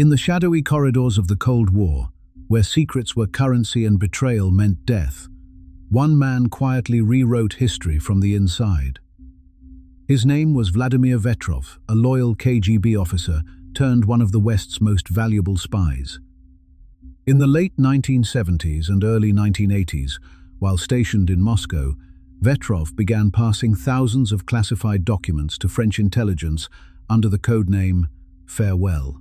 In the shadowy corridors of the Cold War, where secrets were currency and betrayal meant death, one man quietly rewrote history from the inside. His name was Vladimir Vetrov, a loyal KGB officer turned one of the West's most valuable spies. In the late 1970s and early 1980s, while stationed in Moscow, Vetrov began passing thousands of classified documents to French intelligence under the codename Farewell.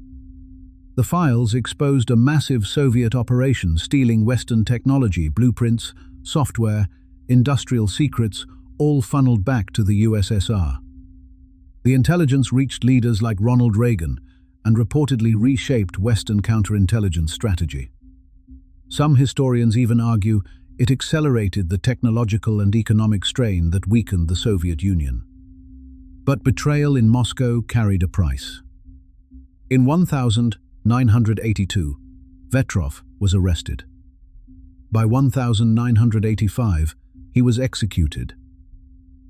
The files exposed a massive Soviet operation stealing Western technology, blueprints, software, industrial secrets, all funneled back to the USSR. The intelligence reached leaders like Ronald Reagan and reportedly reshaped Western counterintelligence strategy. Some historians even argue it accelerated the technological and economic strain that weakened the Soviet Union. But betrayal in Moscow carried a price. In 1982, Vetrov was arrested. By 1985, he was executed.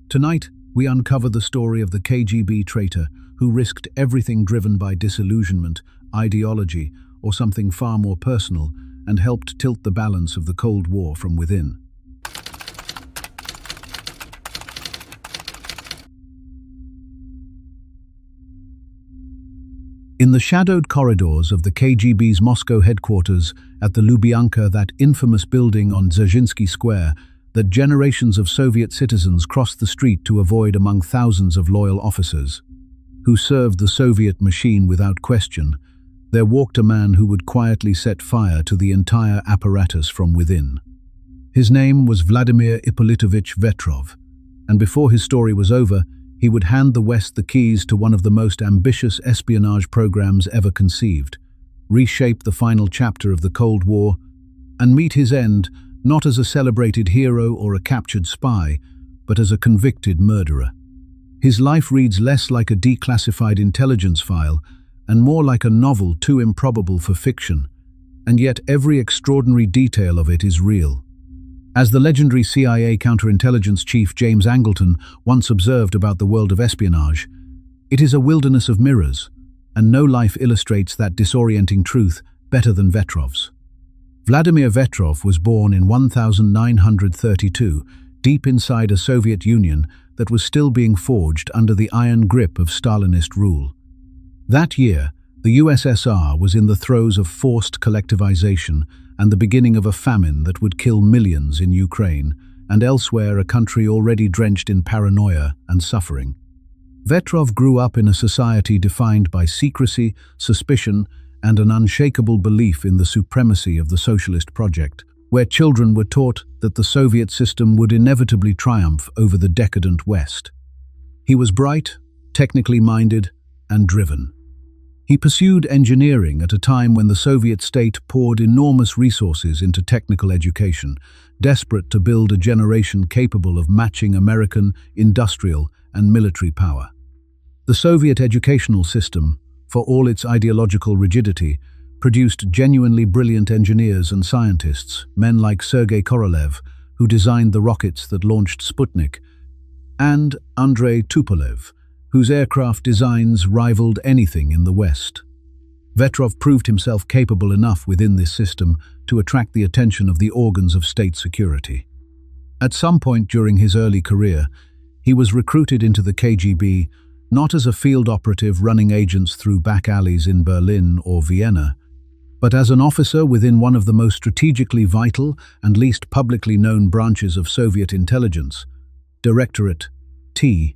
Tonight, we uncover the story of the KGB traitor who risked everything driven by disillusionment, ideology, or something far more personal, and helped tilt the balance of the Cold War from within. In the shadowed corridors of the KGB's Moscow headquarters at the Lubyanka, that infamous building on Dzerzhinsky Square that generations of Soviet citizens crossed the street to avoid among thousands of loyal officers who served the Soviet machine without question, there walked a man who would quietly set fire to the entire apparatus from within. His name was Vladimir Ippolitovich Vetrov, and before his story was over, he would hand the West the keys to one of the most ambitious espionage programs ever conceived, reshape the final chapter of the Cold War, and meet his end not as a celebrated hero or a captured spy, but as a convicted murderer. His life reads less like a declassified intelligence file and more like a novel too improbable for fiction, and yet every extraordinary detail of it is real. As the legendary CIA counterintelligence chief James Angleton once observed about the world of espionage, it is a wilderness of mirrors, and no life illustrates that disorienting truth better than Vetrov's. Vladimir Vetrov was born in 1932, deep inside a Soviet Union that was still being forged under the iron grip of Stalinist rule. That year, the USSR was in the throes of forced collectivization and the beginning of a famine that would kill millions in Ukraine and elsewhere, a country already drenched in paranoia and suffering. Vetrov grew up in a society defined by secrecy, suspicion, and an unshakable belief in the supremacy of the socialist project, where children were taught that the Soviet system would inevitably triumph over the decadent West. He was bright, technically minded, and driven. He pursued engineering at a time when the Soviet state poured enormous resources into technical education, desperate to build a generation capable of matching American industrial and military power. The Soviet educational system, for all its ideological rigidity, produced genuinely brilliant engineers and scientists, men like Sergei Korolev, who designed the rockets that launched Sputnik, and Andrei Tupolev, whose aircraft designs rivaled anything in the West. Vetrov proved himself capable enough within this system to attract the attention of the organs of state security. At some point during his early career, he was recruited into the KGB not as a field operative running agents through back alleys in Berlin or Vienna, but as an officer within one of the most strategically vital and least publicly known branches of Soviet intelligence, Directorate T.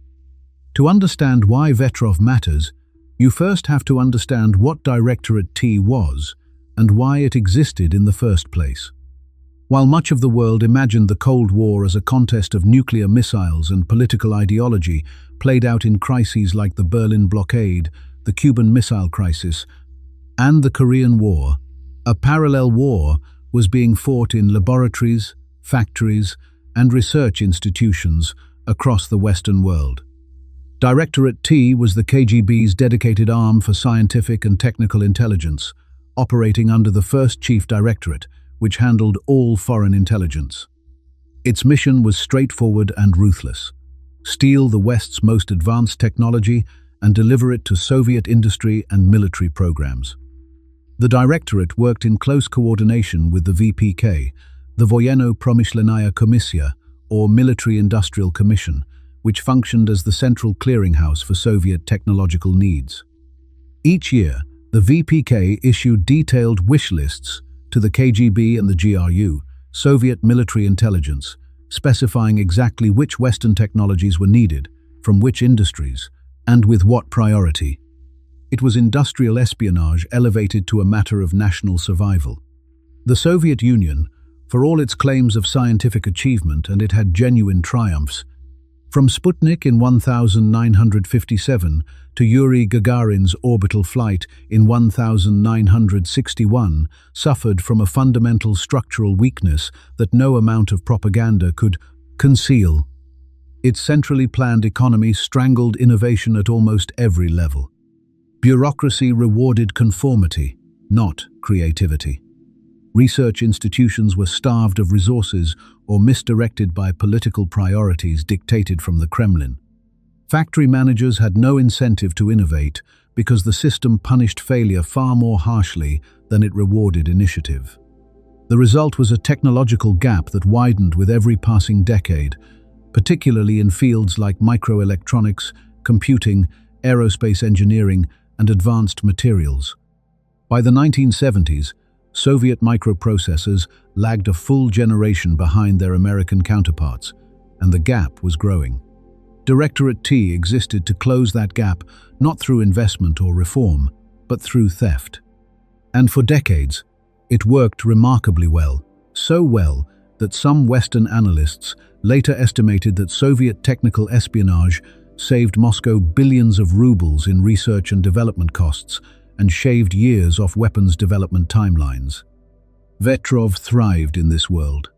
To understand why Vetrov matters, you first have to understand what Directorate T was and why it existed in the first place. While much of the world imagined the Cold War as a contest of nuclear missiles and political ideology played out in crises like the Berlin blockade, the Cuban Missile Crisis, and the Korean War, a parallel war was being fought in laboratories, factories, and research institutions across the Western world. Directorate T was the KGB's dedicated arm for scientific and technical intelligence, operating under the first Chief Directorate, which handled all foreign intelligence. Its mission was straightforward and ruthless: steal the West's most advanced technology and deliver it to Soviet industry and military programs. The directorate worked in close coordination with the VPK, the Vojenno-Promyshlenaya Komissia, or Military Industrial Commission, which functioned as the central clearinghouse for Soviet technological needs. Each year, the VPK issued detailed wish lists to the KGB and the GRU, Soviet military intelligence, specifying exactly which Western technologies were needed, from which industries, and with what priority. It was industrial espionage elevated to a matter of national survival. The Soviet Union, for all its claims of scientific achievement, and it had genuine triumphs, from Sputnik in 1957 to Yuri Gagarin's orbital flight in 1961, suffered from a fundamental structural weakness that no amount of propaganda could conceal. Its centrally planned economy strangled innovation at almost every level. Bureaucracy rewarded conformity, not creativity. Research institutions were starved of resources or misdirected by political priorities dictated from the Kremlin. Factory managers had no incentive to innovate because the system punished failure far more harshly than it rewarded initiative. The result was a technological gap that widened with every passing decade, particularly in fields like microelectronics, computing, aerospace engineering, and advanced materials. By the 1970s, Soviet microprocessors lagged a full generation behind their American counterparts, and the gap was growing. Directorate T existed to close that gap not through investment or reform, but through theft. And for decades, it worked remarkably well, so well that some Western analysts later estimated that Soviet technical espionage saved Moscow billions of rubles in research and development costs and shaved years off weapons development timelines. Vetrov thrived in this world.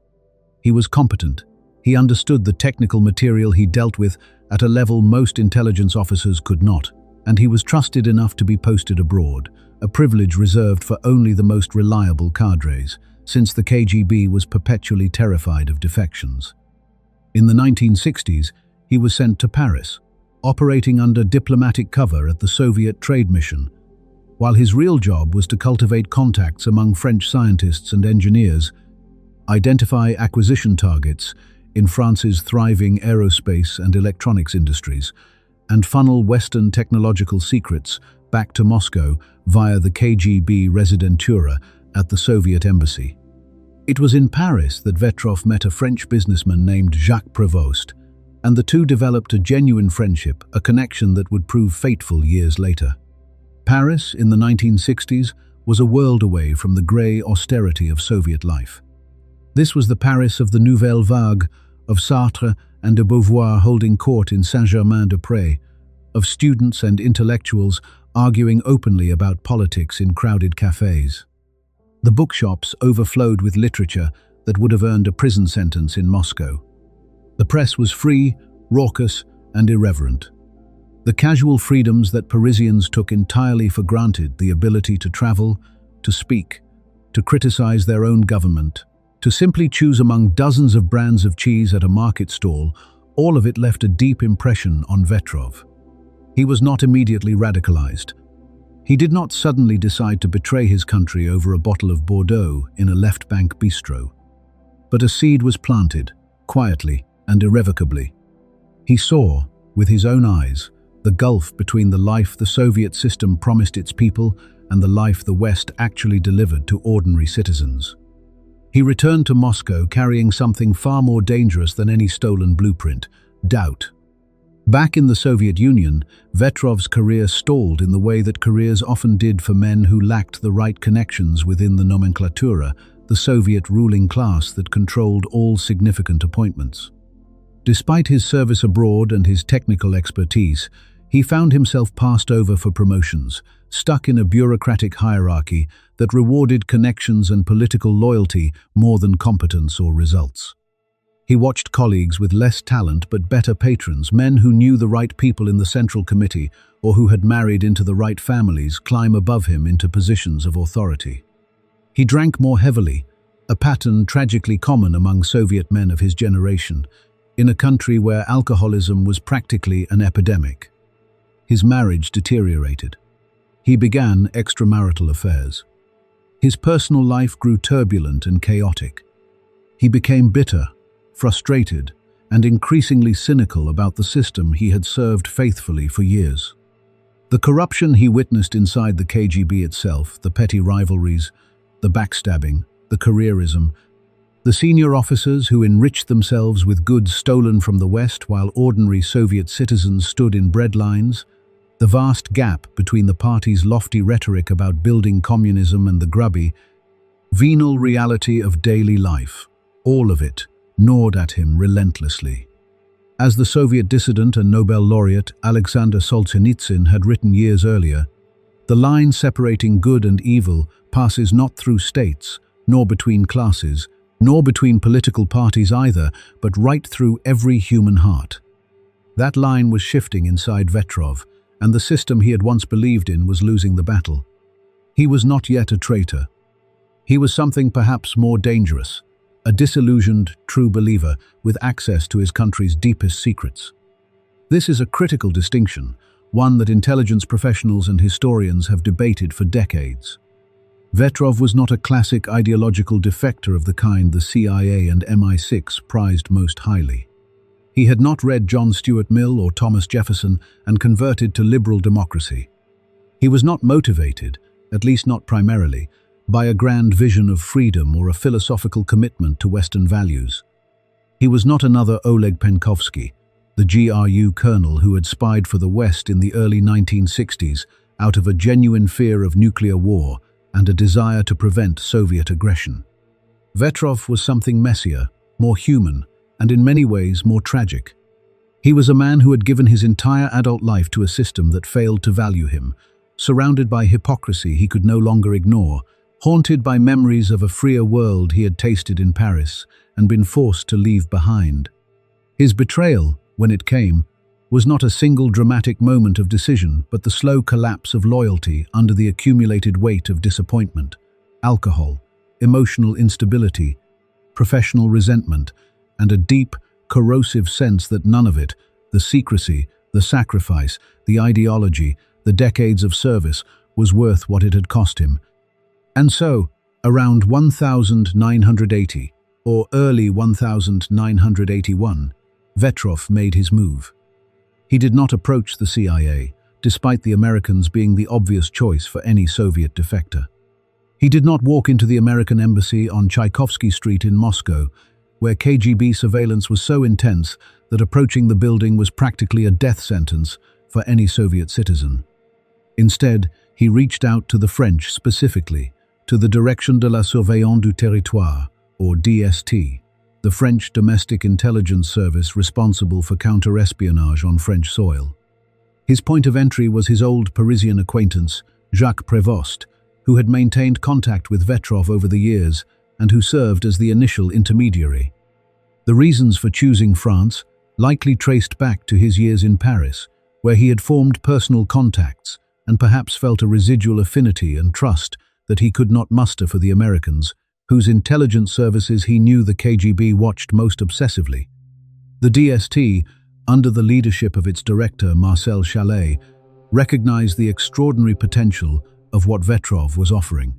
He was competent. He understood the technical material he dealt with at a level most intelligence officers could not, and he was trusted enough to be posted abroad, a privilege reserved for only the most reliable cadres, since the KGB was perpetually terrified of defections. In the 1960s, he was sent to Paris, operating under diplomatic cover at the Soviet Trade Mission, while his real job was to cultivate contacts among French scientists and engineers, identify acquisition targets in France's thriving aerospace and electronics industries, and funnel Western technological secrets back to Moscow via the KGB residentura at the Soviet embassy. It was in Paris that Vetrov met a French businessman named Jacques Prévost, and the two developed a genuine friendship, a connection that would prove fateful years later. Paris, in the 1960s, was a world away from the grey austerity of Soviet life. This was the Paris of the Nouvelle Vague, of Sartre and de Beauvoir holding court in Saint-Germain-des-Prés, of students and intellectuals arguing openly about politics in crowded cafes. The bookshops overflowed with literature that would have earned a prison sentence in Moscow. The press was free, raucous, and irreverent. The casual freedoms that Parisians took entirely for granted, the ability to travel, to speak, to criticize their own government, to simply choose among dozens of brands of cheese at a market stall, all of it left a deep impression on Vetrov. He was not immediately radicalized. He did not suddenly decide to betray his country over a bottle of Bordeaux in a left-bank bistro. But a seed was planted, quietly and irrevocably. He saw, with his own eyes, the gulf between the life the Soviet system promised its people and the life the West actually delivered to ordinary citizens. He returned to Moscow carrying something far more dangerous than any stolen blueprint: doubt. Back in the Soviet Union, Vetrov's career stalled in the way that careers often did for men who lacked the right connections within the nomenklatura, the Soviet ruling class that controlled all significant appointments. Despite his service abroad and his technical expertise, he found himself passed over for promotions, stuck in a bureaucratic hierarchy that rewarded connections and political loyalty more than competence or results. He watched colleagues with less talent but better patrons, men who knew the right people in the Central Committee or who had married into the right families, climb above him into positions of authority. He drank more heavily, a pattern tragically common among Soviet men of his generation, in a country where alcoholism was practically an epidemic. His marriage deteriorated. He began extramarital affairs. His personal life grew turbulent and chaotic. He became bitter, frustrated, and increasingly cynical about the system he had served faithfully for years. The corruption he witnessed inside the KGB itself, the petty rivalries, the backstabbing, the careerism, the senior officers who enriched themselves with goods stolen from the West while ordinary Soviet citizens stood in breadlines, the vast gap between the party's lofty rhetoric about building communism and the grubby, venal reality of daily life, all of it gnawed at him relentlessly. As the Soviet dissident and Nobel laureate Alexander Solzhenitsyn had written years earlier, the line separating good and evil passes not through states, nor between classes, nor between political parties either, but right through every human heart. That line was shifting inside Vetrov, and the system he had once believed in was losing the battle. He was not yet a traitor. He was something perhaps more dangerous, a disillusioned, true believer with access to his country's deepest secrets. This is a critical distinction, one that intelligence professionals and historians have debated for decades. Vetrov was not a classic ideological defector of the kind the CIA and MI6 prized most highly. He had not read John Stuart Mill or Thomas Jefferson and converted to liberal democracy. He was not motivated, at least not primarily, by a grand vision of freedom or a philosophical commitment to Western values. He was not another Oleg Penkovsky, the GRU colonel who had spied for the West in the early 1960s out of a genuine fear of nuclear war and a desire to prevent Soviet aggression. Vetrov was something messier, more human, and in many ways more tragic. He was a man who had given his entire adult life to a system that failed to value him, surrounded by hypocrisy he could no longer ignore, haunted by memories of a freer world he had tasted in Paris and been forced to leave behind. His betrayal, when it came, was not a single dramatic moment of decision, but the slow collapse of loyalty under the accumulated weight of disappointment, alcohol, emotional instability, professional resentment, and a deep, corrosive sense that none of it, the secrecy, the sacrifice, the ideology, the decades of service, was worth what it had cost him. And so, around 1980, or early 1981, Vetrov made his move. He did not approach the CIA, despite the Americans being the obvious choice for any Soviet defector. He did not walk into the American embassy on Tchaikovsky Street in Moscow, where KGB surveillance was so intense that approaching the building was practically a death sentence for any Soviet citizen. Instead, he reached out to the French specifically, to the Direction de la Surveillance du Territoire, or DST, the French domestic intelligence service responsible for counter-espionage on French soil. His point of entry was his old Parisian acquaintance, Jacques Prévost, who had maintained contact with Vetrov over the years and who served as the initial intermediary. The reasons for choosing France likely traced back to his years in Paris, where he had formed personal contacts and perhaps felt a residual affinity and trust that he could not muster for the Americans, whose intelligence services he knew the KGB watched most obsessively. The DST, under the leadership of its director Marcel Chalet, recognized the extraordinary potential of what Vetrov was offering.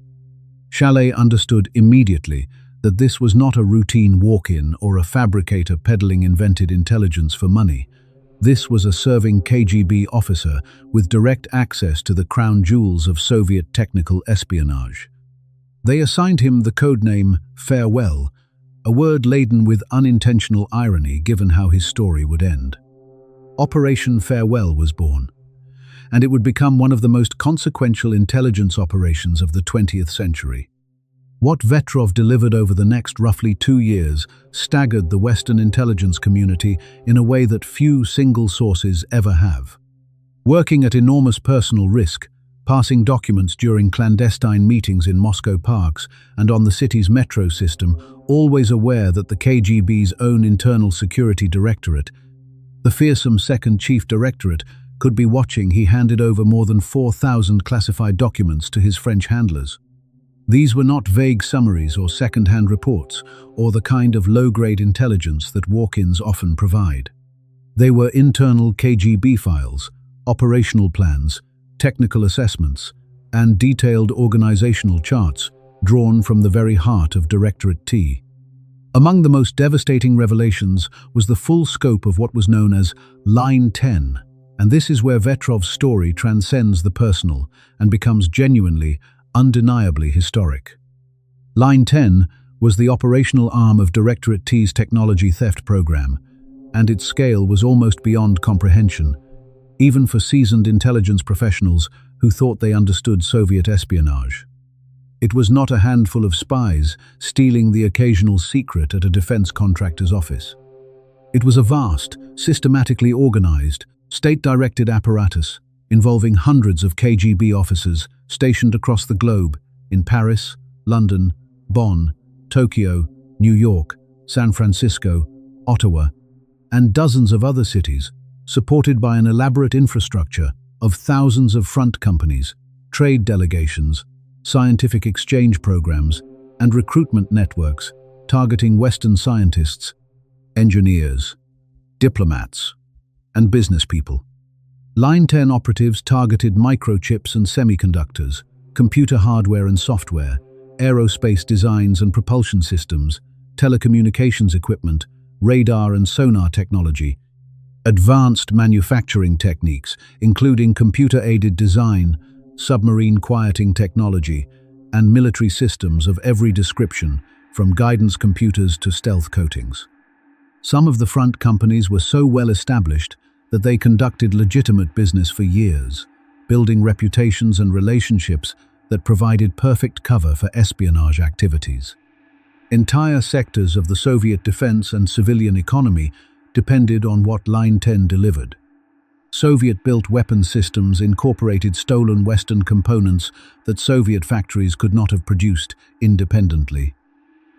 Chalet understood immediately that this was not a routine walk-in or a fabricator peddling invented intelligence for money. This was a serving KGB officer with direct access to the crown jewels of Soviet technical espionage. They assigned him the codename Farewell, a word laden with unintentional irony given how his story would end. Operation Farewell was born, and it would become one of the most consequential intelligence operations of the 20th century. What Vetrov delivered over the next roughly 2 years staggered the Western intelligence community in a way that few single sources ever have. Working at enormous personal risk, passing documents during clandestine meetings in Moscow parks and on the city's metro system, always aware that the KGB's own internal security directorate, the fearsome second chief directorate, could be watching, he handed over more than 4,000 classified documents to his French handlers. These were not vague summaries or second-hand reports, or the kind of low-grade intelligence that walk-ins often provide. They were internal KGB files, operational plans, technical assessments, and detailed organizational charts, drawn from the very heart of Directorate T. Among the most devastating revelations was the full scope of what was known as Line 10, and this is where Vetrov's story transcends the personal and becomes genuinely, undeniably historic. Line 10 was the operational arm of Directorate T's technology theft program, and its scale was almost beyond comprehension, even for seasoned intelligence professionals who thought they understood Soviet espionage. It was not a handful of spies stealing the occasional secret at a defense contractor's office. It was a vast, systematically organized, state-directed apparatus involving hundreds of KGB officers stationed across the globe in Paris, London, Bonn, Tokyo, New York, San Francisco, Ottawa, and dozens of other cities, supported by an elaborate infrastructure of thousands of front companies, trade delegations, scientific exchange programs, and recruitment networks targeting Western scientists, engineers, diplomats, and business people. Line 10 operatives targeted microchips and semiconductors, computer hardware and software, aerospace designs and propulsion systems, telecommunications equipment, radar and sonar technology, advanced manufacturing techniques, including computer-aided design, submarine quieting technology, and military systems of every description, from guidance computers to stealth coatings. Some of the front companies were so well established that they conducted legitimate business for years, building reputations and relationships that provided perfect cover for espionage activities. Entire sectors of the Soviet defense and civilian economy depended on what Line 10 delivered. Soviet-built weapon systems incorporated stolen Western components that Soviet factories could not have produced independently.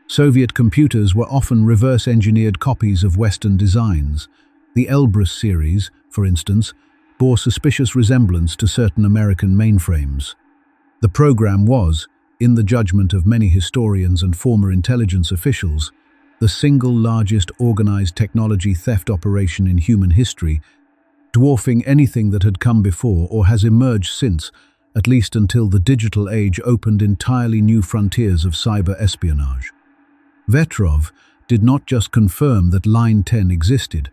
Soviet computers were often reverse-engineered copies of Western designs. The Elbrus series, for instance, bore suspicious resemblance to certain American mainframes. The program was, in the judgment of many historians and former intelligence officials, the single largest organized technology theft operation in human history, dwarfing anything that had come before or has emerged since, at least until the digital age opened entirely new frontiers of cyber espionage. Vetrov did not just confirm that Line 10 existed.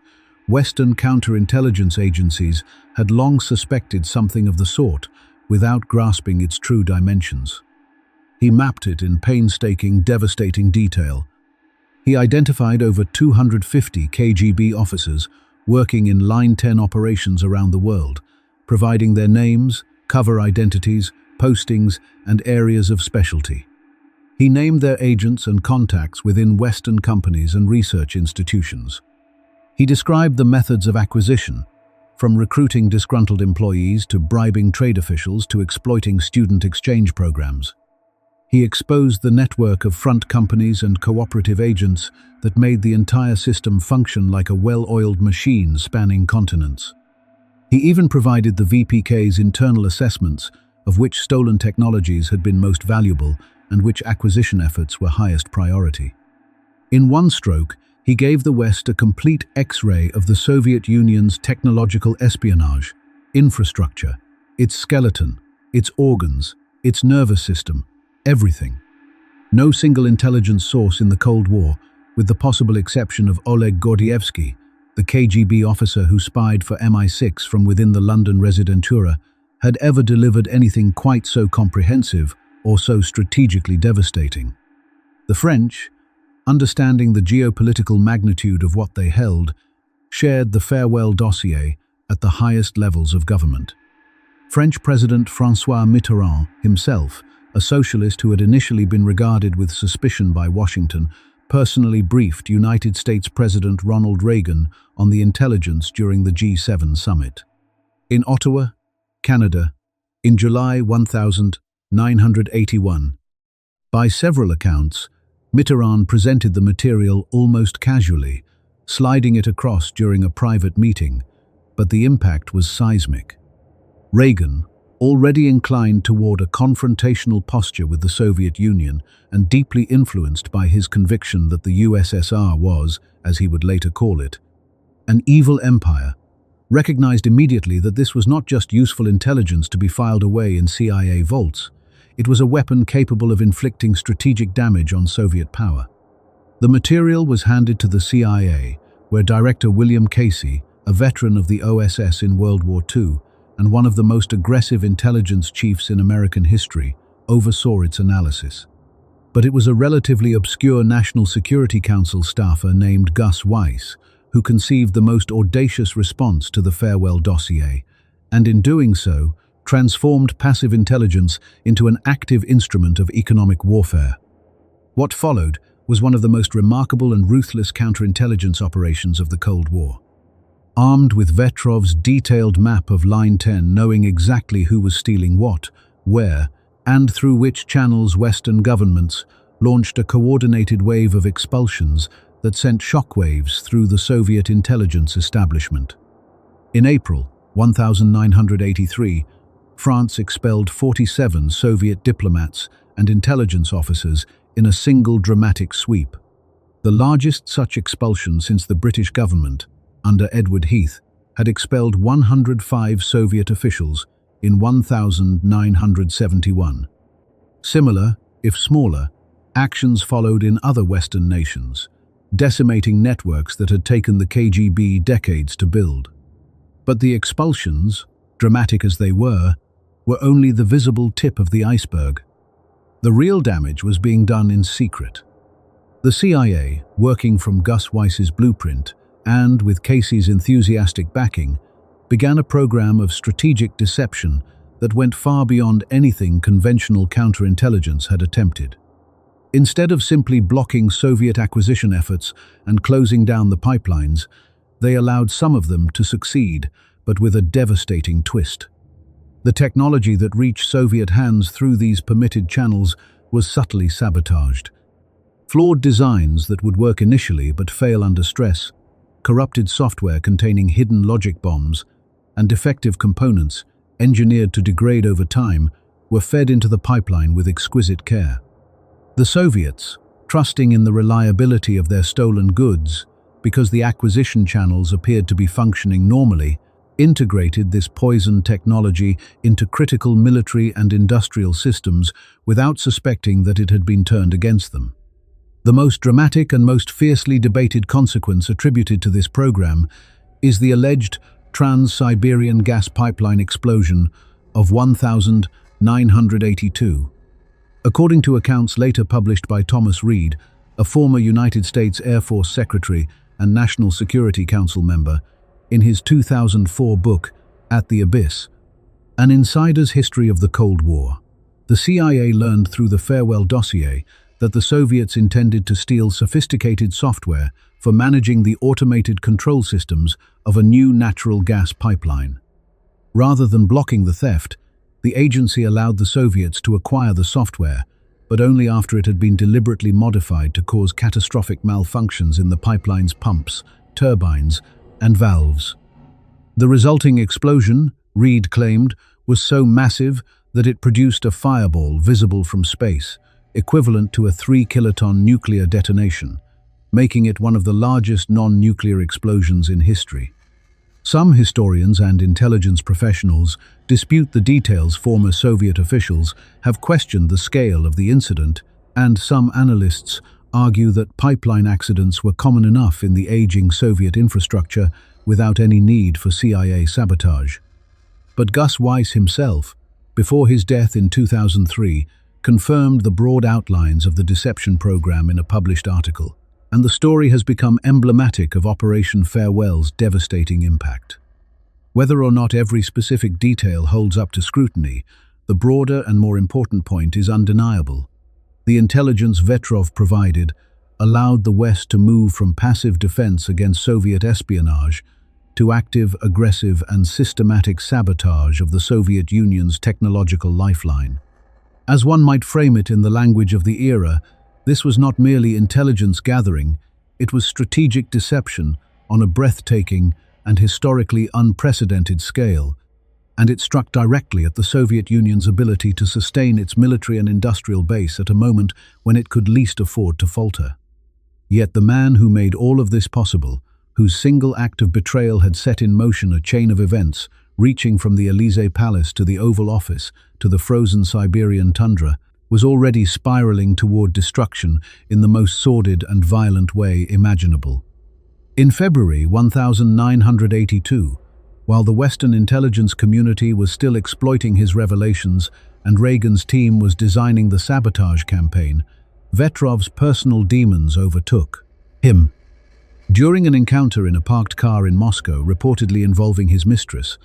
Western counterintelligence agencies had long suspected something of the sort, without grasping its true dimensions. He mapped it in painstaking, devastating detail. He identified over 250 KGB officers working in Line 10 operations around the world, providing their names, cover identities, postings, and areas of specialty. He named their agents and contacts within Western companies and research institutions. He described the methods of acquisition, from recruiting disgruntled employees to bribing trade officials to exploiting student exchange programs. He exposed the network of front companies and cooperative agents that made the entire system function like a well-oiled machine spanning continents. He even provided the VPK's internal assessments of which stolen technologies had been most valuable and which acquisition efforts were highest priority. In one stroke, he gave the West a complete X-ray of the Soviet Union's technological espionage, infrastructure, its skeleton, its organs, its nervous system, everything. No single intelligence source in the Cold War, with the possible exception of Oleg Gordievsky, the KGB officer who spied for MI6 from within the London Residentura, had ever delivered anything quite so comprehensive or so strategically devastating. The French, understanding the geopolitical magnitude of what they held, shared the farewell dossier at the highest levels of government. French President François Mitterrand himself, a socialist who had initially been regarded with suspicion by Washington, personally briefed United States President Ronald Reagan on the intelligence during the G7 summit. In Ottawa, Canada, in July 1981, by several accounts, Mitterrand presented the material almost casually, sliding it across during a private meeting, but the impact was seismic. Reagan, already inclined toward a confrontational posture with the Soviet Union and deeply influenced by his conviction that the USSR was, as he would later call it, an evil empire, recognized immediately that this was not just useful intelligence to be filed away in CIA vaults. It was a weapon capable of inflicting strategic damage on Soviet power. The material was handed to the CIA, where Director William Casey, a veteran of the OSS in World War II and one of the most aggressive intelligence chiefs in American history, oversaw its analysis. But it was a relatively obscure National Security Council staffer named Gus Weiss who conceived the most audacious response to the farewell dossier, and in doing so, transformed passive intelligence into an active instrument of economic warfare. What followed was one of the most remarkable and ruthless counterintelligence operations of the Cold War. Armed with Vetrov's detailed map of Line 10, knowing exactly who was stealing what, where, and through which channels, Western governments launched a coordinated wave of expulsions that sent shockwaves through the Soviet intelligence establishment. In April 1983, France expelled 47 Soviet diplomats and intelligence officers in a single dramatic sweep, the largest such expulsion since the British government, under Edward Heath, had expelled 105 Soviet officials in 1971. Similar, if smaller, actions followed in other Western nations, decimating networks that had taken the KGB decades to build. But the expulsions, dramatic as they were only the visible tip of the iceberg. The real damage was being done in secret. The CIA, working from Gus Weiss's blueprint and with Casey's enthusiastic backing, began a program of strategic deception that went far beyond anything conventional counterintelligence had attempted. Instead of simply blocking Soviet acquisition efforts and closing down the pipelines, they allowed some of them to succeed, but with a devastating twist. The technology that reached Soviet hands through these permitted channels was subtly sabotaged. Flawed designs that would work initially but fail under stress, corrupted software containing hidden logic bombs, and defective components, engineered to degrade over time, were fed into the pipeline with exquisite care. The Soviets, trusting in the reliability of their stolen goods, because the acquisition channels appeared to be functioning normally, integrated this poisoned technology into critical military and industrial systems without suspecting that it had been turned against them. The most dramatic and most fiercely debated consequence attributed to this program is the alleged Trans-Siberian gas pipeline explosion of 1982. According to accounts later published by Thomas Reed, a former United States Air Force Secretary and National Security Council member, in his 2004 book, At the Abyss, An Insider's History of the Cold War, the CIA learned through the farewell dossier that the Soviets intended to steal sophisticated software for managing the automated control systems of a new natural gas pipeline. Rather than blocking the theft, the agency allowed the Soviets to acquire the software, but only after it had been deliberately modified to cause catastrophic malfunctions in the pipeline's pumps, turbines, and valves. The resulting explosion, Reed claimed, was so massive that it produced a fireball visible from space, equivalent to a 3-kiloton nuclear detonation, making it one of the largest non-nuclear explosions in history. Some historians and intelligence professionals dispute the details. Former Soviet officials have questioned the scale of the incident, and some analysts argue that pipeline accidents were common enough in the aging Soviet infrastructure without any need for CIA sabotage. But Gus Weiss himself, before his death in 2003, confirmed the broad outlines of the deception program in a published article, and the story has become emblematic of Operation Farewell's devastating impact. Whether or not every specific detail holds up to scrutiny, the broader and more important point is undeniable. The intelligence Vetrov provided allowed the West to move from passive defense against Soviet espionage to active, aggressive, and systematic sabotage of the Soviet Union's technological lifeline. As one might frame it in the language of the era, this was not merely intelligence gathering, it was strategic deception on a breathtaking and historically unprecedented scale, and it struck directly at the Soviet Union's ability to sustain its military and industrial base at a moment when it could least afford to falter. Yet the man who made all of this possible, whose single act of betrayal had set in motion a chain of events, reaching from the Élysée Palace to the Oval Office to the frozen Siberian tundra, was already spiraling toward destruction in the most sordid and violent way imaginable. In February 1982, while the Western intelligence community was still exploiting his revelations and Reagan's team was designing the sabotage campaign, Vetrov's personal demons overtook him. During an encounter in a parked car in Moscow reportedly involving his mistress,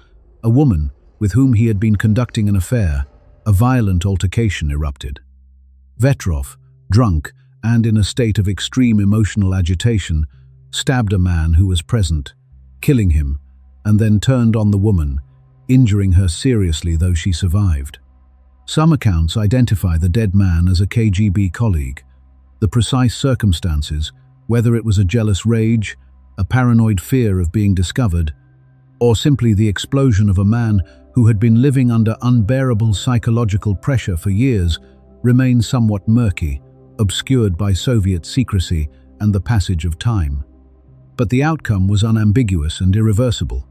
a woman with whom he had been conducting an affair, a violent altercation erupted. Vetrov, drunk and in a state of extreme emotional agitation, stabbed a man who was present, killing him, and then turned on the woman, injuring her seriously though she survived. Some accounts identify the dead man as a KGB colleague. The precise circumstances, whether it was a jealous rage, a paranoid fear of being discovered, or simply the explosion of a man who had been living under unbearable psychological pressure for years, remain somewhat murky, obscured by Soviet secrecy and the passage of time. But the outcome was unambiguous and irreversible.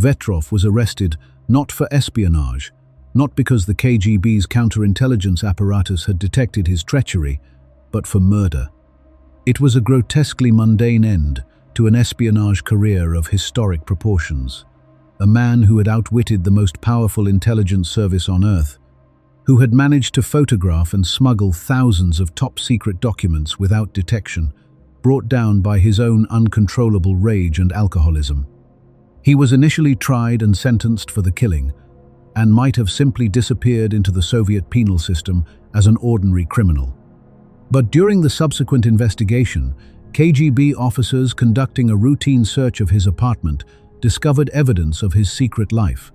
Vetrov was arrested not for espionage, not because the KGB's counterintelligence apparatus had detected his treachery, but for murder. It was a grotesquely mundane end to an espionage career of historic proportions. A man who had outwitted the most powerful intelligence service on Earth, who had managed to photograph and smuggle thousands of top-secret documents without detection, brought down by his own uncontrollable rage and alcoholism. He was initially tried and sentenced for the killing, and might have simply disappeared into the Soviet penal system as an ordinary criminal. But during the subsequent investigation, KGB officers conducting a routine search of his apartment discovered evidence of his secret life: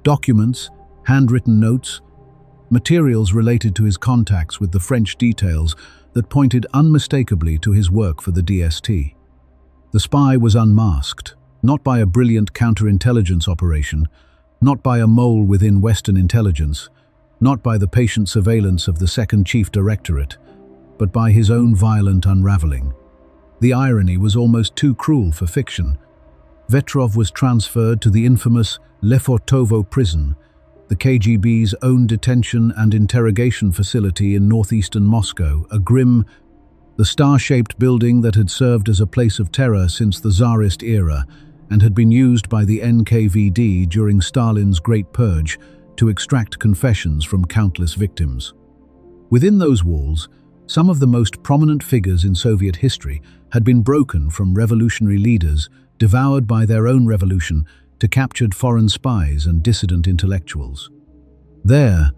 documents, handwritten notes, materials related to his contacts with the French details that pointed unmistakably to his work for the DST. The spy was unmasked, not by a brilliant counterintelligence operation, not by a mole within Western intelligence, not by the patient surveillance of the Second Chief Directorate, but by his own violent unraveling. The irony was almost too cruel for fiction. Vetrov was transferred to the infamous Lefortovo prison, the KGB's own detention and interrogation facility in northeastern Moscow, the star-shaped building that had served as a place of terror since the Tsarist era and had been used by the NKVD during Stalin's Great Purge to extract confessions from countless victims. Within those walls, some of the most prominent figures in Soviet history had been broken from revolutionary leaders devoured by their own revolution to captured foreign spies and dissident intellectuals. There,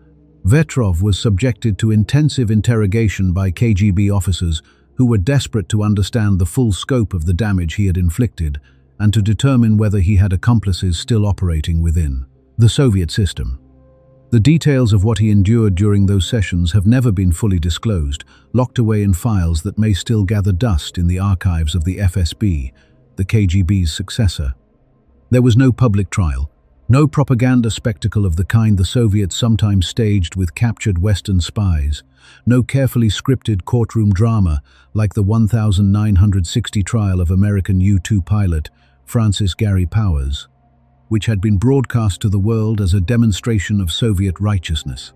Vetrov was subjected to intensive interrogation by KGB officers who were desperate to understand the full scope of the damage he had inflicted and to determine whether he had accomplices still operating within the Soviet system. The details of what he endured during those sessions have never been fully disclosed, locked away in files that may still gather dust in the archives of the FSB, the KGB's successor. There was no public trial, no propaganda spectacle of the kind the Soviets sometimes staged with captured Western spies, no carefully scripted courtroom drama like the 1960 trial of American U-2 pilot Francis Gary Powers, which had been broadcast to the world as a demonstration of Soviet righteousness.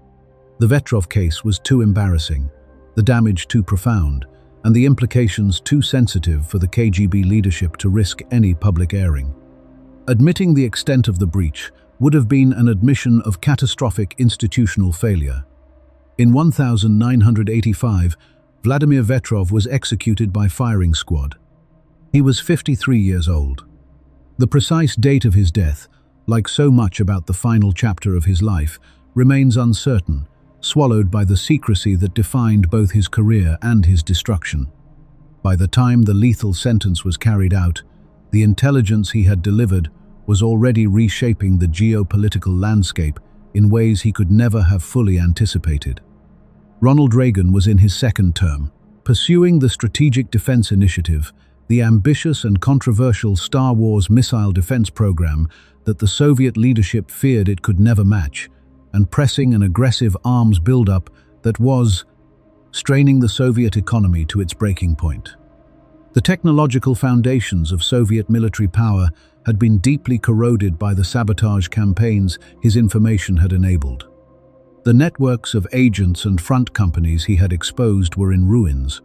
The Vetrov case was too embarrassing, the damage too profound, and the implications too sensitive for the KGB leadership to risk any public airing. Admitting the extent of the breach would have been an admission of catastrophic institutional failure. In 1985, Vladimir Vetrov was executed by firing squad. He was 53 years old. The precise date of his death, like so much about the final chapter of his life, remains uncertain, swallowed by the secrecy that defined both his career and his destruction. By the time the lethal sentence was carried out, the intelligence he had delivered was already reshaping the geopolitical landscape in ways he could never have fully anticipated. Ronald Reagan was in his second term, pursuing the Strategic Defense Initiative, the ambitious and controversial Star Wars missile defense program that the Soviet leadership feared it could never match, and pressing an aggressive arms buildup that was straining the Soviet economy to its breaking point. The technological foundations of Soviet military power had been deeply corroded by the sabotage campaigns his information had enabled. The networks of agents and front companies he had exposed were in ruins.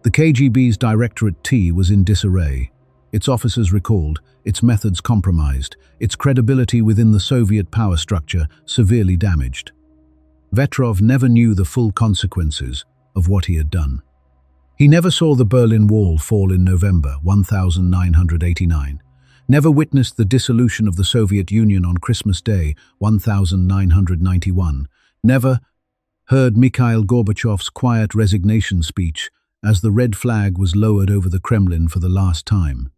The KGB's Directorate T was in disarray, its officers recalled, its methods compromised, its credibility within the Soviet power structure severely damaged. Vetrov never knew the full consequences of what he had done. He never saw the Berlin Wall fall in November 1989, never witnessed the dissolution of the Soviet Union on Christmas Day 1991, never heard Mikhail Gorbachev's quiet resignation speech as the red flag was lowered over the Kremlin for the last time.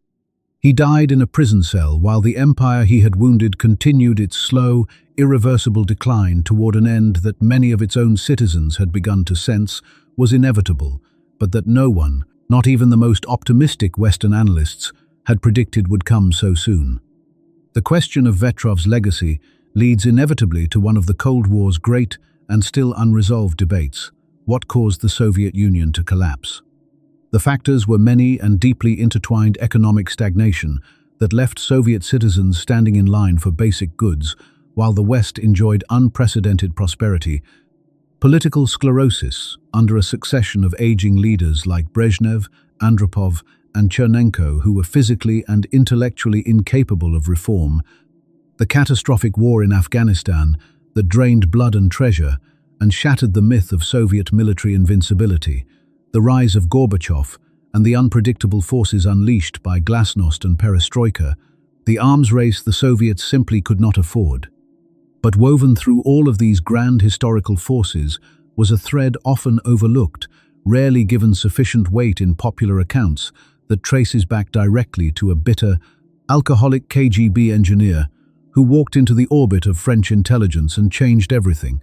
He died in a prison cell while the empire he had wounded continued its slow, irreversible decline toward an end that many of its own citizens had begun to sense was inevitable, but that no one, not even the most optimistic Western analysts, had predicted would come so soon. The question of Vetrov's legacy leads inevitably to one of the Cold War's great and still unresolved debates: what caused the Soviet Union to collapse? The factors were many and deeply intertwined: economic stagnation that left Soviet citizens standing in line for basic goods, while the West enjoyed unprecedented prosperity; political sclerosis under a succession of aging leaders like Brezhnev, Andropov, and Chernenko, who were physically and intellectually incapable of reform; the catastrophic war in Afghanistan that drained blood and treasure and shattered the myth of Soviet military invincibility; the rise of Gorbachev and the unpredictable forces unleashed by glasnost and perestroika, the arms race the Soviets simply could not afford. But woven through all of these grand historical forces was a thread often overlooked, rarely given sufficient weight in popular accounts, that traces back directly to a bitter, alcoholic KGB engineer who walked into the orbit of French intelligence and changed everything.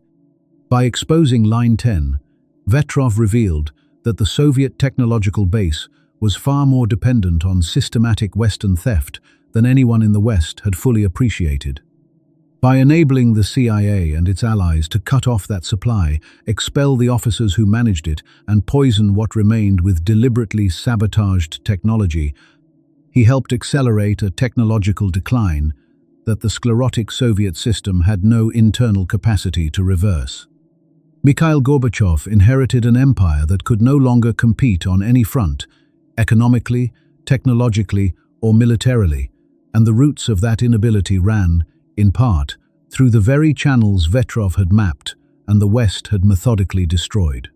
By exposing Line 10, Vetrov revealed that the Soviet technological base was far more dependent on systematic Western theft than anyone in the West had fully appreciated. By enabling the CIA and its allies to cut off that supply, expel the officers who managed it, and poison what remained with deliberately sabotaged technology, he helped accelerate a technological decline that the sclerotic Soviet system had no internal capacity to reverse. Mikhail Gorbachev inherited an empire that could no longer compete on any front, economically, technologically, or militarily, and the roots of that inability ran, in part, through the very channels Vetrov had mapped and the West had methodically destroyed.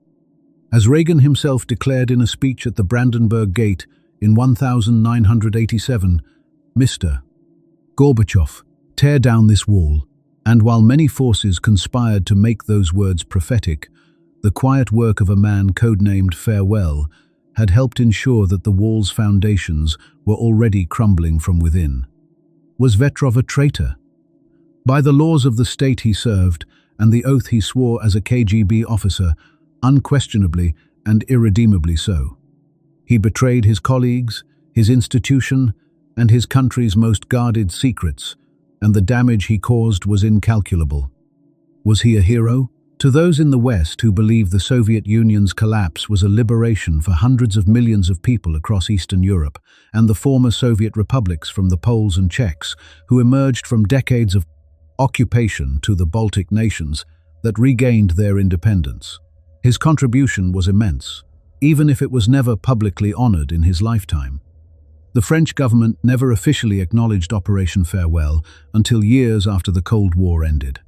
As Reagan himself declared in a speech at the Brandenburg Gate in 1987, "Mr. Gorbachev, tear down this wall." And while many forces conspired to make those words prophetic, the quiet work of a man codenamed Farewell had helped ensure that the wall's foundations were already crumbling from within. Was Vetrov a traitor? By the laws of the state he served and the oath he swore as a KGB officer, unquestionably and irredeemably so. He betrayed his colleagues, his institution, and his country's most guarded secrets, and the damage he caused was incalculable. Was he a hero? To those in the West who believed the Soviet Union's collapse was a liberation for hundreds of millions of people across Eastern Europe and the former Soviet republics, from the Poles and Czechs, who emerged from decades of occupation, to the Baltic nations that regained their independence, his contribution was immense, even if it was never publicly honored in his lifetime. The French government never officially acknowledged Operation Farewell until years after the Cold War ended.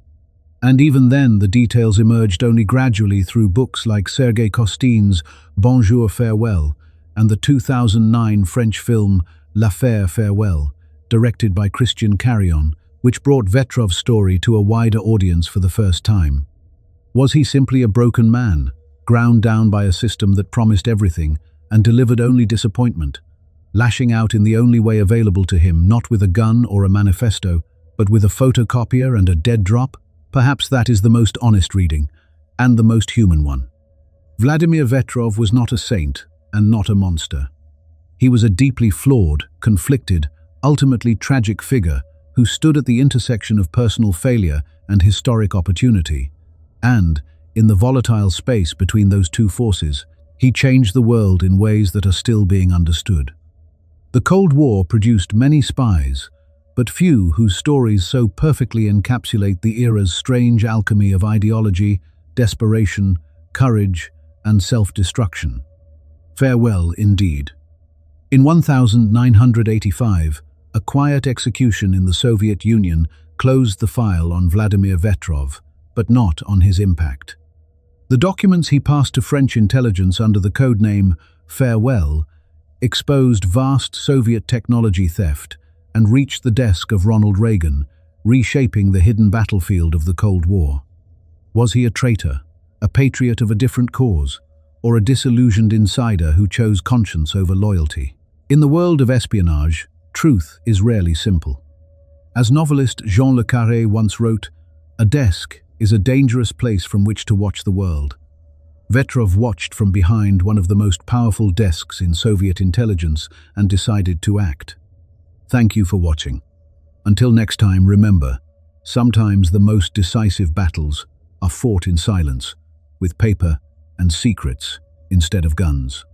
And even then, the details emerged only gradually through books like Sergei Kostin's Bonjour Farewell and the 2009 French film L'Affaire Farewell, directed by Christian Carillon, which brought Vetrov's story to a wider audience for the first time. Was he simply a broken man, ground down by a system that promised everything and delivered only disappointment, lashing out in the only way available to him, not with a gun or a manifesto, but with a photocopier and a dead drop? Perhaps that is the most honest reading, and the most human one. Vladimir Vetrov was not a saint and not a monster. He was a deeply flawed, conflicted, ultimately tragic figure who stood at the intersection of personal failure and historic opportunity. And, in the volatile space between those two forces, He changed the world in ways that are still being understood. The Cold War produced many spies, but few whose stories so perfectly encapsulate the era's strange alchemy of ideology, desperation, courage, and self-destruction. Farewell, indeed. In 1985, a quiet execution in the Soviet Union closed the file on Vladimir Vetrov, but not on his impact. The documents he passed to French intelligence under the codename Farewell exposed vast Soviet technology theft and reached the desk of Ronald Reagan, reshaping the hidden battlefield of the Cold War. Was he a traitor, a patriot of a different cause, or a disillusioned insider who chose conscience over loyalty? In the world of espionage, truth is rarely simple. As novelist Jean le Carré once wrote, "A desk is a dangerous place from which to watch the world." Vetrov watched from behind one of the most powerful desks in Soviet intelligence and decided to act. Thank you for watching. Until next time, remember, sometimes the most decisive battles are fought in silence, with paper and secrets instead of guns.